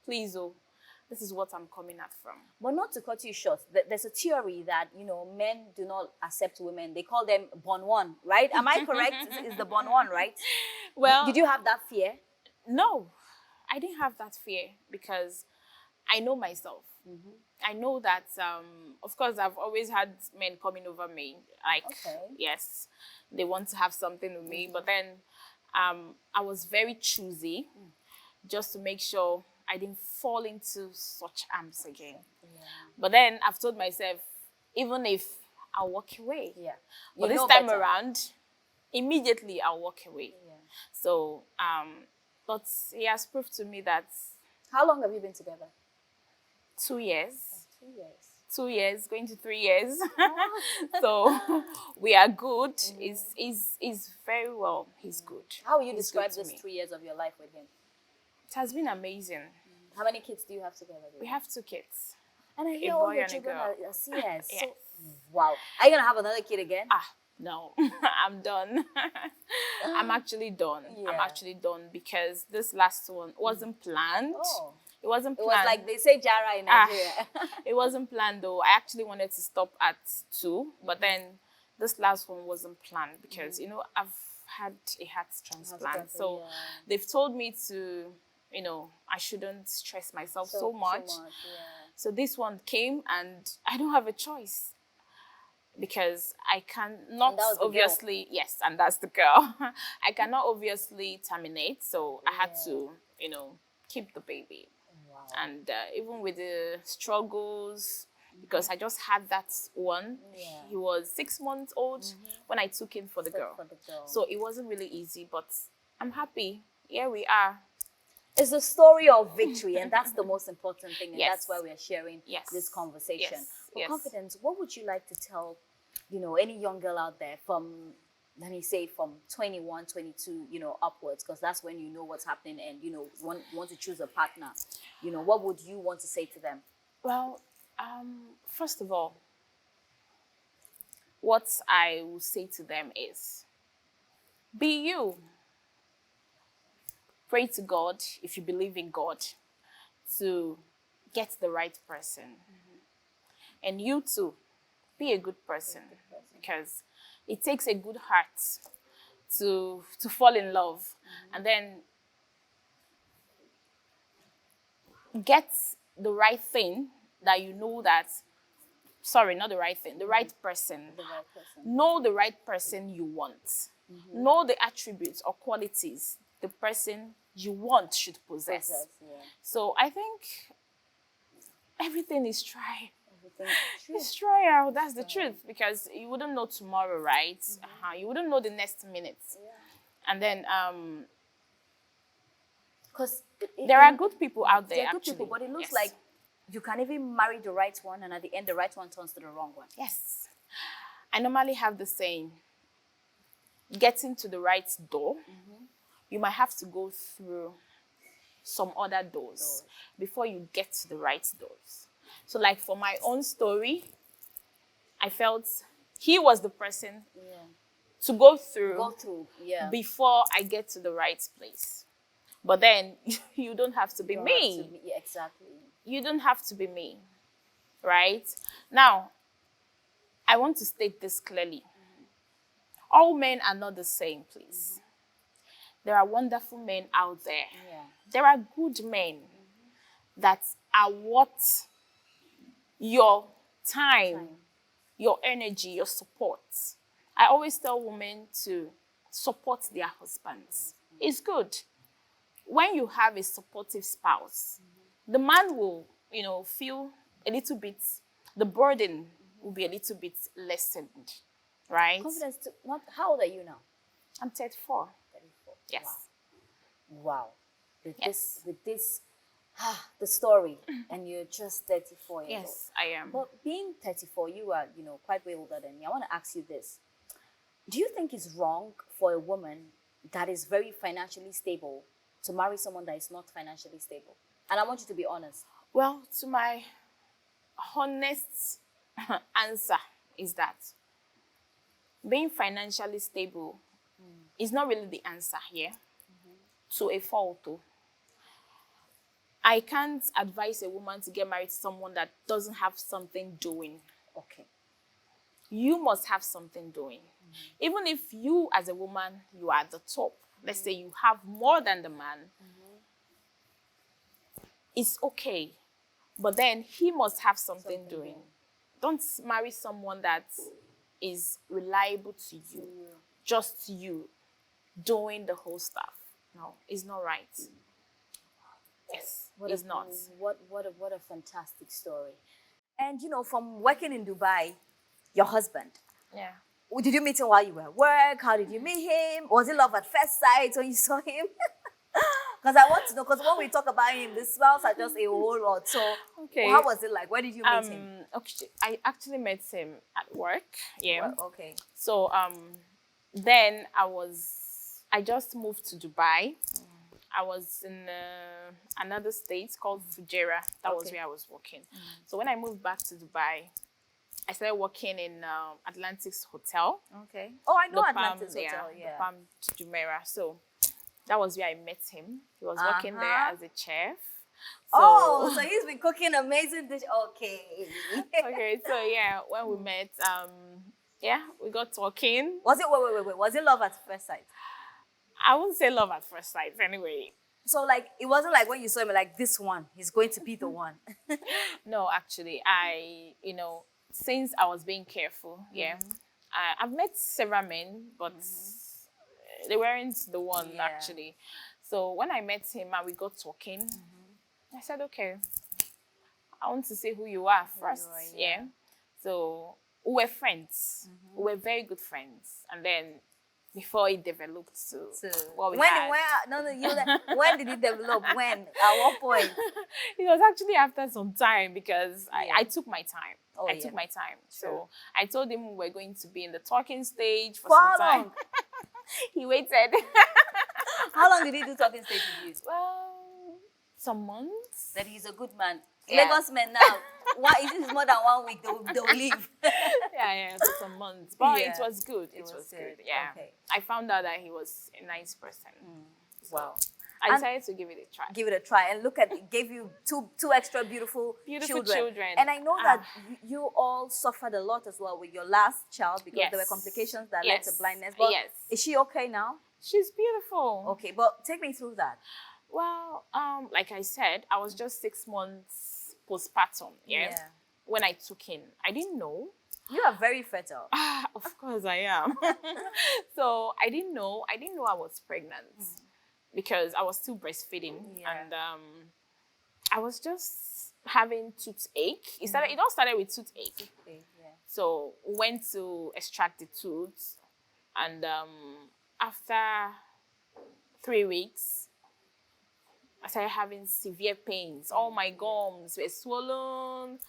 please, oh, this is what I'm coming at from. But not to cut you short, there's a theory that, men do not accept women. They call them born one, right? Am I correct? Is the born one, right? Well, Did you have that fear? no, I didn't have that fear because I know myself. I know that, of course, I've always had men coming over me. Like, Okay. yes, they want to have something with me. But then I was very choosy just to make sure I didn't fall into such arms again. But then I've told myself, even if I'll walk away. Yeah. But You this know time better. around, immediately I'll walk away. Yeah. So, but he has proved to me that How long have you been together? 2 years. 2 years. 2 years, going to 3 years. So we are good. He's very well. He's good. How will you He's describe good to this me. 3 years of your life with him? It has been amazing. How many kids do you have together? We have 2 kids. And I a hear all boy your and a children girl. are CS. Yes. So, wow. Are you going to have another kid again? No, I'm done. I'm actually done. I'm Yeah. actually done because this last one wasn't planned. Oh. It wasn't It planned. was like they say Jara in Nigeria. It wasn't planned though. I actually wanted to stop at 2, but then this last one wasn't planned because I've had a heart transplant. So yeah. they've told me to, I shouldn't stress myself so much. Yeah. So this one came and I don't have a choice because I cannot And that was the girl. obviously, yes, and that's the girl. I cannot obviously terminate. So I had to, keep the baby. Wow. And even with the struggles, because I just had that one. Yeah. He was 6 months old when I took him for the girl. For the girl. So it wasn't really easy, but I'm happy. Here we are. It's a story of victory, and that's the most important thing, and Yes. that's why we are sharing Yes. this conversation. Yes. For Yes. confidence, what would you like to tell, any young girl out there from, let me say, from 21, 22, upwards, because that's when you know what's happening and, want to choose a partner. What would you want to say to them? Well, first of all, what I will say to them is, be you. Pray to God, if you believe in God, to get the right person. And you too, be a good person, because it takes a good heart to fall in love. And then get the right thing that not the right thing, the right person. The right person. Know the right person you want. Know the attributes or qualities the person you want should possess. Yeah. So I think everything is try. Everything. It's try Well, that's the truth, because you wouldn't know tomorrow, right? You wouldn't know the next minute. And then Because there are good people out there, there are good actually. people, but it looks Yes. like you can even marry the right one, and at the end, the right one turns to the wrong one. Yes. I normally have the saying, getting to the right door, you might have to go through some other doors before you get to the right doors. So like for my own story, I felt he was the person to go through yeah. before I get to the right place. But then you don't have to be You don't me. have to be- yeah, exactly. You don't have to be me, right? Now, I want to state this clearly. All men are not the same, please. There are wonderful men out there. Yeah. There are good men that are worth your time, your energy, your support. I always tell women to support their husbands. It's good. When you have a supportive spouse, the man will, feel a little bit, the burden will be a little bit lessened, right? Confidence. How old are you now? I'm 34. 34. Yes. Wow. With Yes. this, the story, and you're just 34 years old. Yes, I am. But being 34, you are, quite way older than me. I want to ask you this. Do you think it's wrong for a woman that is very financially stable to marry someone that is not financially stable? And I want you to be honest. Well, to my honest answer is that being financially stable is not really the answer here to a fault. Though. I can't advise a woman to get married to someone that doesn't have something doing. Okay. You must have something doing. Even if you, as a woman, you are at the top, let's say you have more than the man, it's okay. But then he must have something doing. Don't marry someone that is reliable to you, just you, doing the whole stuff. No, it's not right. Yes, it's not. What a fantastic story. And from working in Dubai, your husband, Yeah. did you meet him while you were at work? How did you meet him? Was it love at first sight when you saw him? Because I want to know, because when we talk about him, the smiles are just a whole lot. So Okay. how was it like? Where did you meet him? Okay, I actually met him at work. Yeah. Well, okay. So then I just moved to Dubai. I was in another state called Fujairah. That was Okay. where I was working. So when I moved back to Dubai, I started working in Atlantis Hotel. Okay. Oh, I know The Atlantis Palm, Hotel. The Yeah. Palm Jumeirah. So that was where I met him. He was working there as a chef. So he's been cooking amazing dish. Okay. Okay, so yeah, when we met, we got talking. Was it wait? Was it love at first sight? I wouldn't say love at first sight anyway. So like it wasn't like when you saw him like this one, he's going to be the one. No, actually, since I was being careful, I've met several men, but they weren't the one actually. So when I met him and we got talking, I said, okay, I want to see who you are first. Yeah. So we were friends. We were very good friends. And then before it developed to what we had. When did it develop? When? At what point? It was actually after some time because I took my time. I took my time. So I told him we were going to be in the talking stage for some time. Long? He waited. How long did he do talking stage with you? Well, some months. That he's a good man. Yeah. Lagos men now. If it's more than 1 week, they'll leave. Yeah, for some months. But Yeah. it was good. It was good. Yeah. Okay. I found out that he was a nice person. Wow. I And- decided to give it a try. Give it a try and look at it. Gave you two extra beautiful children. And I know that you all suffered a lot as well with your last child because there were Yes. complications that led to Yes. blindness. But Yes. is she okay now? She's beautiful. Okay, but take me through that. Well, like I said, I was just 6 months postpartum. Yeah. When I took in, I didn't know. You are very fertile. Of course I am. So I didn't know. I didn't know I was pregnant because I was still breastfeeding, and I was just having toothache. It all started with toothache. Okay, yeah. So went to extract the tooth, and after 3 weeks, I started having severe pains. All my gums were swollen.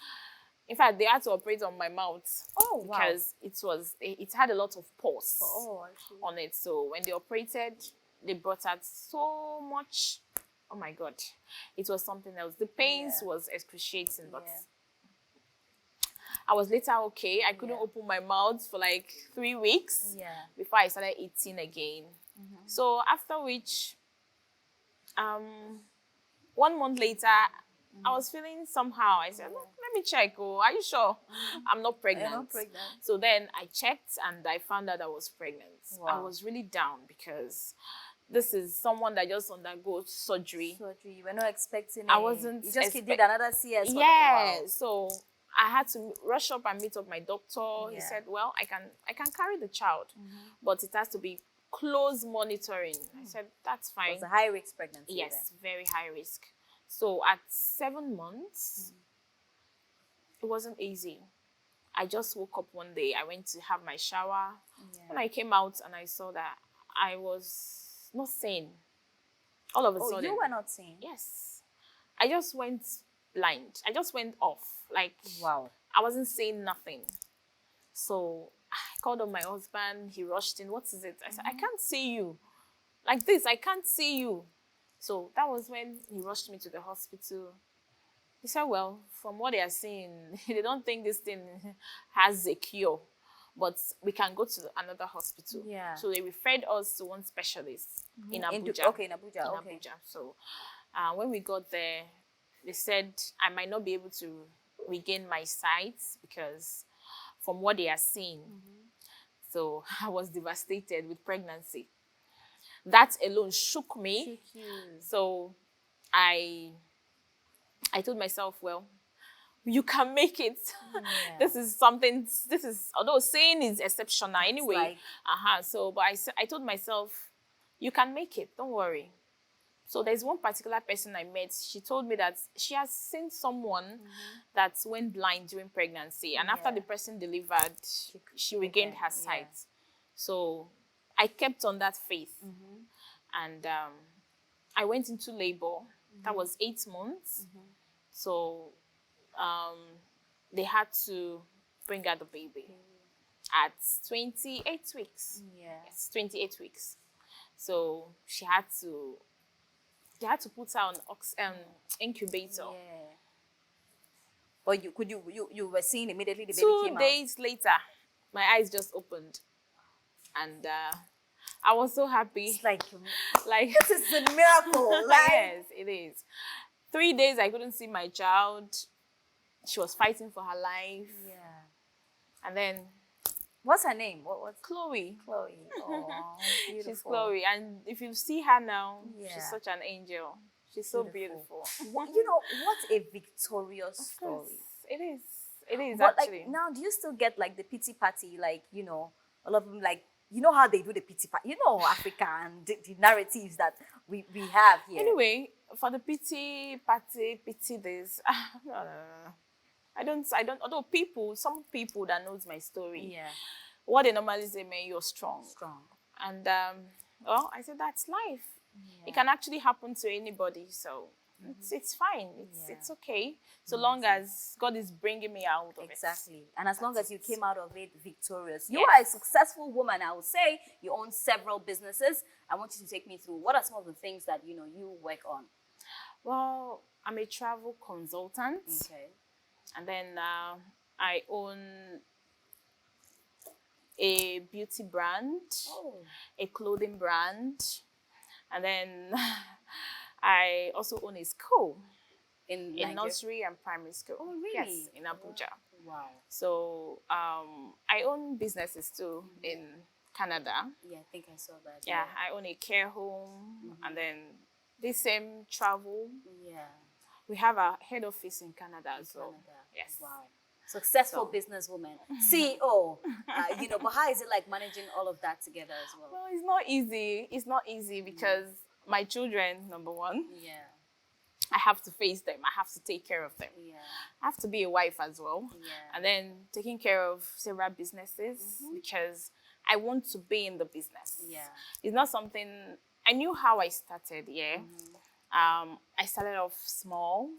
In fact, they had to operate on my mouth. Oh, wow. Because it had a lot of pus Oh, I see. on it. So when they operated, they brought out so much. Oh my God, it was something else. The pains was excruciating, but I was later okay. I couldn't open my mouth for like 3 weeks before I started eating again. So after which, 1 month later, I was feeling somehow. I said, "Look, let me check. Oh, are you sure I'm not pregnant?" You're not pregnant. So then I checked and I found out I was pregnant. Wow. I was really down because this is someone that just undergoes surgery. Surgery. You were not expecting I it. wasn't You just did another CS. Yeah. Wow. So I had to rush up and meet up my doctor. He said, "Well, I can carry the child, but it has to be close monitoring." I said, "That's fine." It was a high risk pregnancy. Yes, very high risk. So at 7 months, it wasn't easy. I just woke up one day. I went to have my shower. When I came out and I saw that I was not sane. All of a sudden. You were not sane? Yes. I just went blind. I just went off. Like, wow. I wasn't saying nothing. So I called on my husband. He rushed in. What is it? I said, "I can't see you. Like this, I can't see you." So that was when he rushed me to the hospital. He said, "Well, from what they are seeing, they don't think this thing has a cure, but we can go to another hospital." Yeah. So they referred us to one specialist in Abuja. In Abuja. Abuja. So when we got there, they said I might not be able to regain my sight because from what they are seeing. So I was devastated with pregnancy. That alone shook me. So I told myself, well, you can make it. This is something, although saying is exceptional anyway. So, but I told myself, you can make it, don't worry. So there's one particular person I met. She told me that she has seen someone that went blind during pregnancy. And after the person delivered, she regained her sight. So I kept on that faith. And I went into labor. That was 8 months. So they had to bring out the baby at 28 weeks. Yes, 28 weeks. So they had to put her on incubator. But you were seeing immediately the baby 2 came out? days later, my eyes just opened. And I was so happy. It's like this is a miracle. Yes, it is. 3 days I couldn't see my child. She was fighting for her life. And then, what's her name? What's Chloe. Chloe. Oh, beautiful. She's Chloe, and if you see her now, she's such an angel. She's so beautiful. You know what a victorious story. It is. It is but actually. Like now, do you still get like the pity party? Like, you know, a lot of them, like, you know how they do the pity party. You know, Africa and the narratives that we have here. Anyway, for the pity party, pity this. No. I don't. Although some people that knows my story, what they normally say, "Man, you're strong." And well, I said that's life. It can actually happen to anybody. So it's fine. It's okay. So long as God is bringing me out of it. Exactly. And as long as you came out of it victorious. You are a successful woman, I would say. You own several businesses. I want you to take me through what are some of the things that you work on. Well, I'm a travel consultant. Okay. And then I own a beauty brand, a clothing brand, and then I also own a school in nursery and primary school. Oh, really? Yes, in Abuja. Wow. So I own businesses too in Canada. Yeah, I think I saw that. Yeah, I own a care home, and then the same travel. Yeah. We have a head office in Canada as well. Yes. Wow. Successful businesswoman, CEO. But how is it like managing all of that together as well? Well, it's not easy. It's not easy because my children, number one. Yeah. I have to face them. I have to take care of them. Yeah. I have to be a wife as well. Yeah. And then taking care of several businesses because I want to be in the business. Yeah. It's not something I knew how I started, yeah. I started off small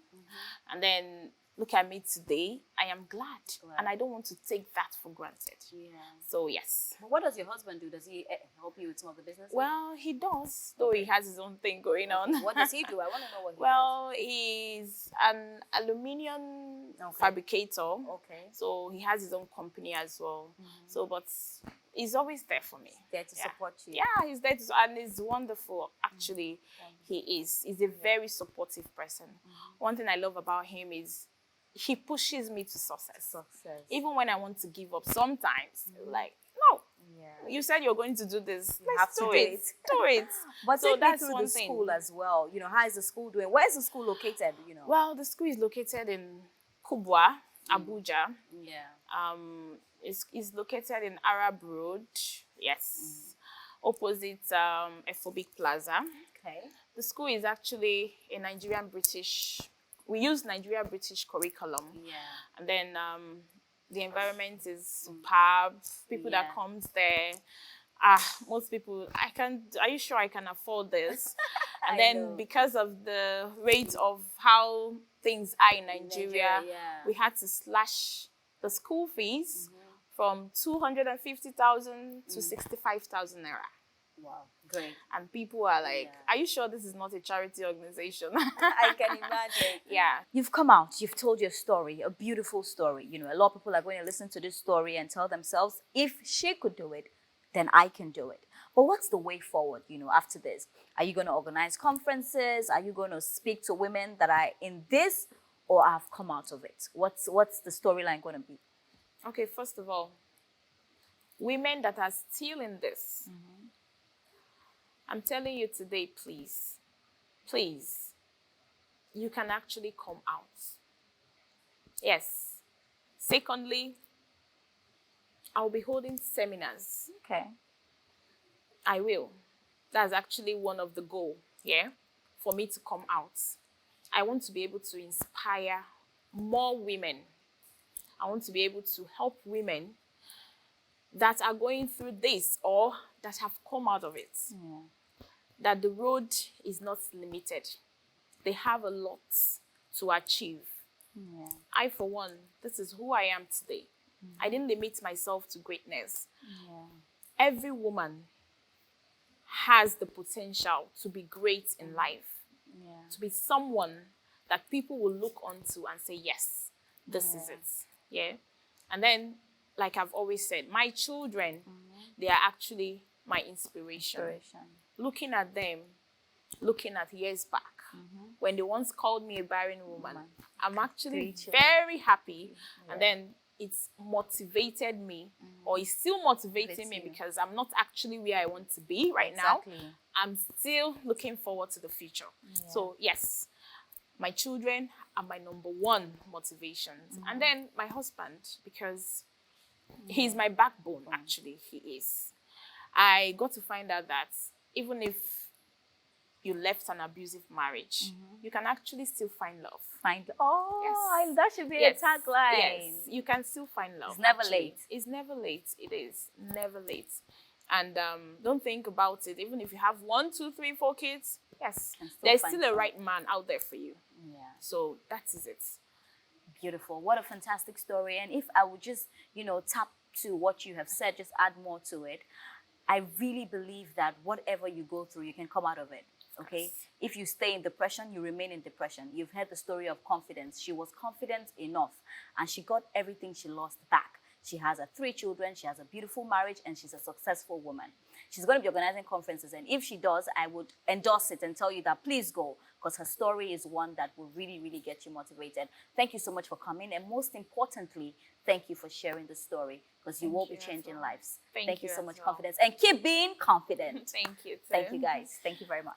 and then look at me today. I am glad. And I don't want to take that for granted. Yeah. So yes. But what does your husband do? Does he help you with some of the business? Well, he does, though he has his own thing going on. What does he do? I want to know what he Well, he's an aluminium fabricator. Okay. So he has his own company as well. So, but he's always there for me. There to support you. Yeah, he's there to, and he's wonderful. Actually, he is. He's a very supportive person. One thing I love about him is he pushes me to success. Even when I want to give up, sometimes like, no. Yeah. You said you're going to do this. You have to do it. Do it. But so take that's me through one the thing. school as well. You know, how is the school doing? Where is the school located? You know. Well, the school is located in Kubwa, Abuja. Yeah. It's located in Arab Road. Yes. Opposite Ephobic Plaza. Okay. The school is actually a Nigerian British. We use Nigerian British curriculum. Yeah. And then the environment is superb. People that comes there, most people, are you sure I can afford this? And then because of the rate of how things are in Nigeria, we had to slash the school fees from 250,000 to 65,000 naira. Wow, great. And people are like, are you sure this is not a charity organization? I can imagine. Yeah. You've come out, you've told your story, a beautiful story. You know, a lot of people are going to listen to this story and tell themselves, if she could do it, then I can do it. But what's the way forward, you know, after this? Are you going to organize conferences? Are you going to speak to women that are in this or have come out of it? What's the storyline going to be? Okay, first of all, women that are still in this, I'm telling you today, please, you can actually come out. Yes. Secondly, I'll be holding seminars. Okay. I will. That's actually one of the goals, yeah, for me to come out. I want to be able to inspire more women. I want to be able to help women that are going through this or that have come out of it. Yeah. That the road is not limited. They have a lot to achieve. Yeah. I, for one, this is who I am today. I didn't limit myself to greatness. Yeah. Every woman has the potential to be great in life, to be someone that people will look onto and say, yes, this is it. Yeah. And then, like I've always said, my children, they are actually my inspiration. Looking at them, looking at years back, when they once called me a barren woman, I'm actually very happy. And then it's motivated me, or it's still motivating me because I'm not actually where I want to be right now. I'm still looking forward to the future. So yes, my children are my number one motivations. And then my husband, because he's my backbone, actually, he is. I got to find out that even if you left an abusive marriage, you can actually still find love. That should be a tagline. Yes, you can still find love. It's never late. It's never late. It is never late. And don't think about it. Even if you have 1, 2, 3, 4 kids, yes, there's still a right man out there for you. Yeah. So that is it. Beautiful. What a fantastic story. And if I would just, tap to what you have said, just add more to it. I really believe that whatever you go through, you can come out of it. Okay? Yes. If you stay in depression, you remain in depression. You've heard the story of confidence. She was confident enough and she got everything she lost back. She has 3 children, she has a beautiful marriage, and she's a successful woman. She's going to be organizing conferences, and if she does, I would endorse it and tell you that please go, because her story is one that will really, really get you motivated. Thank you so much for coming, and most importantly, thank you for sharing the story, because you will be changing lives. Thank you so much, confidence, and keep being confident. Thank you. Thank you, guys. Thank you very much.